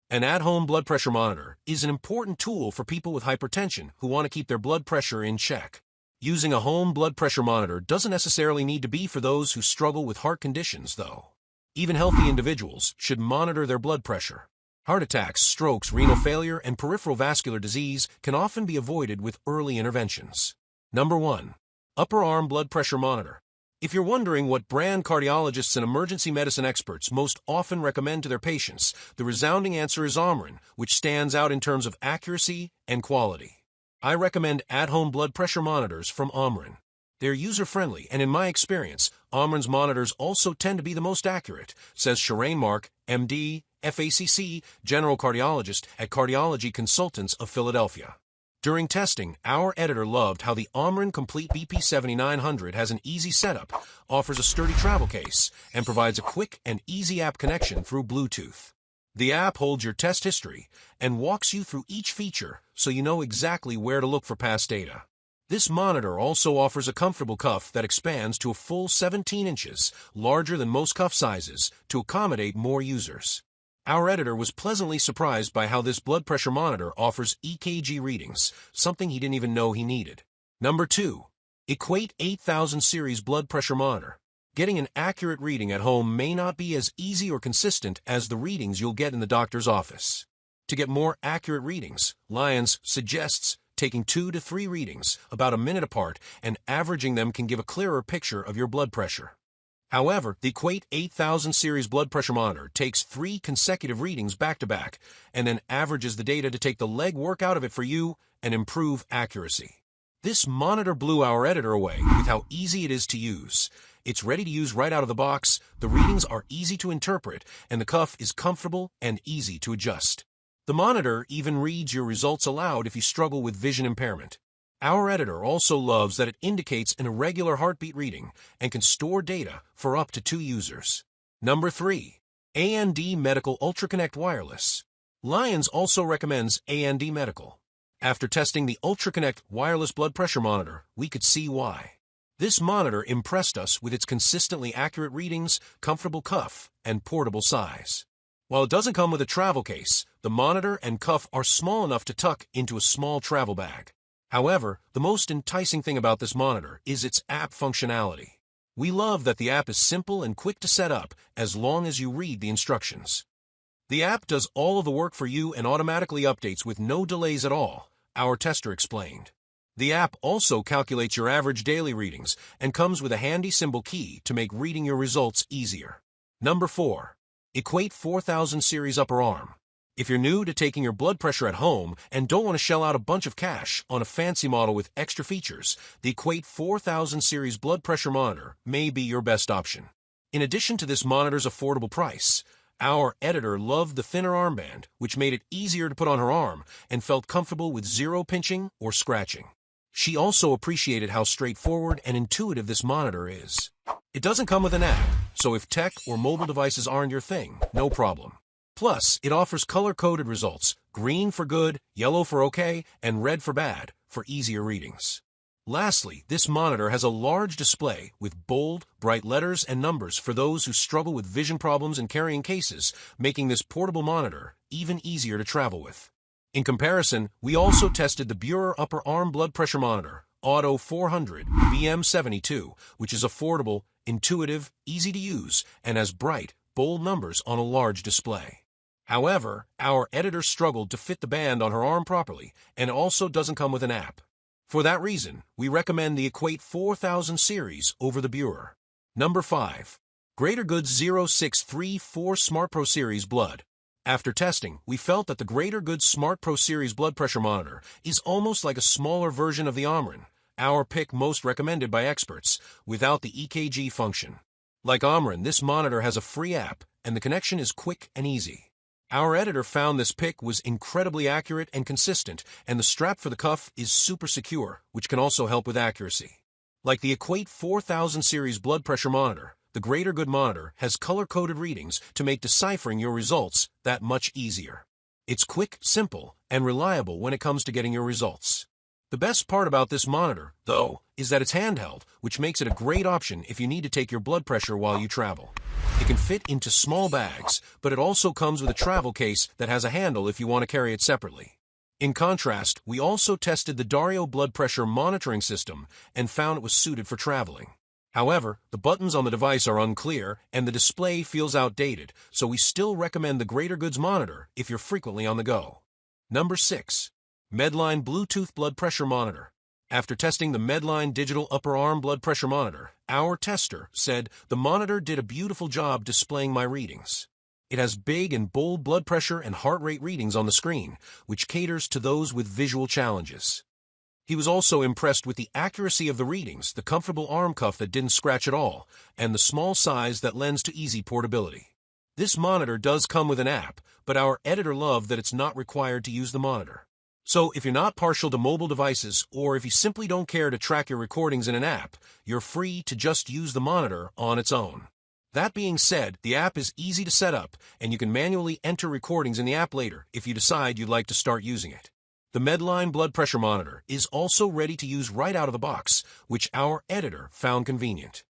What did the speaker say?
An at-home blood pressure monitor is an important tool for people with hypertension who want to keep their blood pressure in check. Using a home blood pressure monitor doesn't necessarily need to be for those who struggle with heart conditions, though. Even healthy individuals should monitor their blood pressure. Heart attacks, strokes, renal failure, and peripheral vascular disease can often be avoided with early interventions. Number 1. Upper arm blood pressure monitor. If you're wondering what brand cardiologists and emergency medicine experts most often recommend to their patients, the resounding answer is Omron, which stands out in terms of accuracy and quality. I recommend at-home blood pressure monitors from Omron. They're user-friendly, and in my experience, Omron's monitors also tend to be the most accurate, says Shireen Mark, MD, FACC, General Cardiologist at Cardiology Consultants of Philadelphia. During testing, our editor loved how the Omron Complete BP7900 has an easy setup, offers a sturdy travel case, and provides a quick and easy app connection through Bluetooth. The app holds your test history and walks you through each feature so you know exactly where to look for past data. This monitor also offers a comfortable cuff that expands to a full 17 inches, larger than most cuff sizes, to accommodate more users. Our editor was pleasantly surprised by how this blood pressure monitor offers EKG readings, something he didn't even know he needed. Number 2. Equate 8000 Series Blood Pressure Monitor. Getting an accurate reading at home may not be as easy or consistent as the readings you'll get in the doctor's office. To get more accurate readings, Lyons suggests taking 2 to 3 readings, about a minute apart, and averaging them can give a clearer picture of your blood pressure. However, the Equate 8000 Series Blood Pressure Monitor takes 3 consecutive readings back-to-back, and then averages the data to take the legwork out of it for you and improve accuracy. This monitor blew our editor away with how easy it is to use. It's ready to use right out of the box, the readings are easy to interpret, and the cuff is comfortable and easy to adjust. The monitor even reads your results aloud if you struggle with vision impairment. Our editor also loves that it indicates an irregular heartbeat reading and can store data for up to 2 users. Number 3. A&D Medical UltraConnect Wireless. Lyons also recommends A&D Medical. After testing the UltraConnect wireless blood pressure monitor, we could see why. This monitor impressed us with its consistently accurate readings, comfortable cuff, and portable size. While it doesn't come with a travel case, the monitor and cuff are small enough to tuck into a small travel bag. However, the most enticing thing about this monitor is its app functionality. We love that the app is simple and quick to set up as long as you read the instructions. The app does all of the work for you and automatically updates with no delays at all, our tester explained. The app also calculates your average daily readings and comes with a handy symbol key to make reading your results easier. Number 4. Equate 4000 Series Upper Arm. If you're new to taking your blood pressure at home and don't want to shell out a bunch of cash on a fancy model with extra features, the Equate 4000 Series Blood Pressure Monitor may be your best option. In addition to this monitor's affordable price, our editor loved the thinner armband, which made it easier to put on her arm and felt comfortable with zero pinching or scratching. She also appreciated how straightforward and intuitive this monitor is. It doesn't come with an app, so if tech or mobile devices aren't your thing, no problem. Plus, it offers color-coded results, green for good, yellow for okay, and red for bad, for easier readings. Lastly, this monitor has a large display with bold, bright letters and numbers for those who struggle with vision problems and carrying cases, making this portable monitor even easier to travel with. In comparison, we also tested the Buehrer Upper Arm Blood Pressure Monitor, Auto 400 BM72, which is affordable, intuitive, easy to use, and has bright, bold numbers on a large display. However, our editor struggled to fit the band on her arm properly, and also doesn't come with an app. For that reason, we recommend the Equate 4000 Series over the Buehrer. Number 5. Greater Goods 0634 Smart Pro Series Blood. After testing, we felt that the Greater Goods Smart Pro Series blood pressure monitor is almost like a smaller version of the Omron, our pick most recommended by experts, without the EKG function. Like Omron, this monitor has a free app, and the connection is quick and easy. Our editor found this pick was incredibly accurate and consistent, and the strap for the cuff is super secure, which can also help with accuracy. Like the Equate 4000 Series blood pressure monitor, the Greater Good monitor has color-coded readings to make deciphering your results that much easier. It's quick, simple, and reliable when it comes to getting your results. The best part about this monitor, though, is that it's handheld, which makes it a great option if you need to take your blood pressure while you travel. It can fit into small bags, but it also comes with a travel case that has a handle if you want to carry it separately. In contrast, we also tested the Dario blood pressure monitoring system and found it was suited for traveling. However, the buttons on the device are unclear and the display feels outdated, so we still recommend the Greater Goods monitor if you're frequently on the go. Number 6. Medline Bluetooth Blood Pressure Monitor. After testing the Medline Digital Upper Arm Blood Pressure Monitor, our tester said the monitor did a beautiful job displaying my readings. It has big and bold blood pressure and heart rate readings on the screen, which caters to those with visual challenges. He was also impressed with the accuracy of the readings, the comfortable arm cuff that didn't scratch at all, and the small size that lends to easy portability. This monitor does come with an app, but our editor loved that it's not required to use the monitor. So if you're not partial to mobile devices, or if you simply don't care to track your recordings in an app, you're free to just use the monitor on its own. That being said, the app is easy to set up, and you can manually enter recordings in the app later if you decide you'd like to start using it. The Medline blood pressure monitor is also ready to use right out of the box, which our editor found convenient.